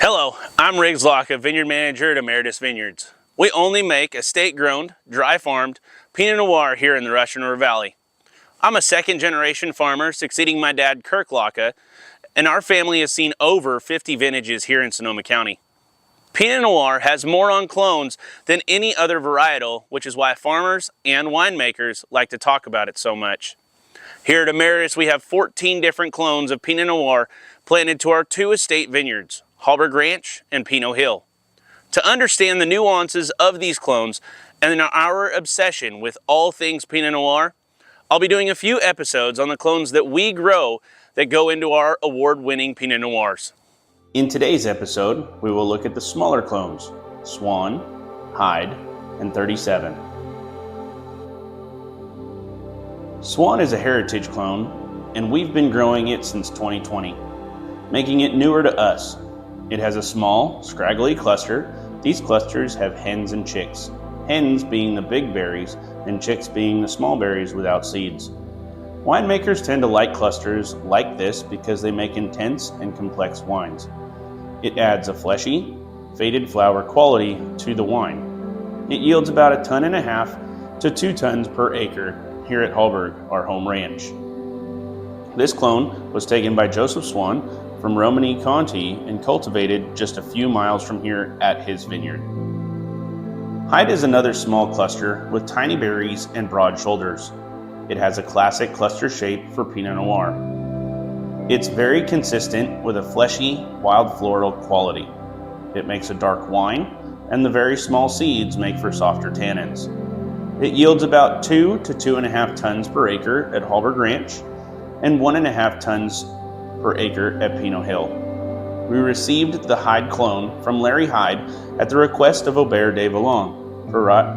Hello, I'm Riggs Locke, a vineyard manager at Emeritus Vineyards. We only make estate-grown, dry-farmed Pinot Noir here in the Russian River Valley. I'm a second-generation farmer succeeding my dad, Kirk Locke, and our family has seen over 50 vintages here in Sonoma County. Pinot Noir has more on clones than any other varietal, which is why farmers and winemakers like to talk about it so much. Here at Emeritus, we have 14 different clones of Pinot Noir planted to our two estate vineyards, Hallberg Ranch and Pinot Hill. To understand the nuances of these clones and our obsession with all things Pinot Noir, I'll be doing a few episodes on the clones that we grow that go into our award-winning Pinot Noirs. In today's episode, we will look at the smaller clones, Swan, Hyde, and 37. Swan is a heritage clone, and we've been growing it since 2020, making it newer to us. It has a small, scraggly cluster. These clusters have hens and chicks, hens being the big berries and chicks being the small berries without seeds. Winemakers tend to like clusters like this because they make intense and complex wines. It adds a fleshy, faded flower quality to the wine. It yields about 1.5 to 2 tons per acre here at Hallberg, our home ranch. This clone was taken by Joseph Swan from Romani County and cultivated just a few miles from here at his vineyard. Hyde is another small cluster with tiny berries and broad shoulders. It has a classic cluster shape for Pinot Noir. It's very consistent with a fleshy, wild floral quality. It makes a dark wine, and the very small seeds make for softer tannins. It yields about 2 to 2.5 tons per acre at Hallberg Ranch and 1.5 tons per acre at Pinot Hill. We received the Hyde clone from Larry Hyde at the request of Aubert de Vallon,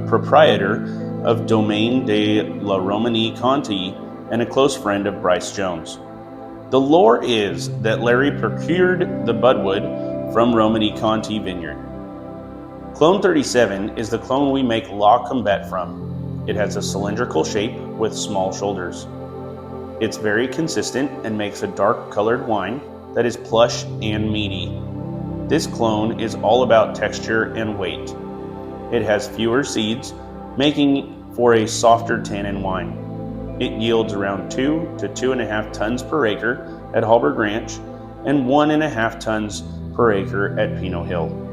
proprietor of Domaine de la Romani Conti and a close friend of Bryce Jones. The lore is that Larry procured the budwood from Romani Conti Vineyard. Clone 37 is the clone we make La Combat from. It has a cylindrical shape with small shoulders. It's very consistent and makes a dark colored wine that is plush and meaty. This clone is all about texture and weight. It has fewer seeds, making for a softer tannin wine. It yields around 2 to 2.5 tons per acre at Hallberg Ranch and 1.5 tons per acre at Pinot Hill.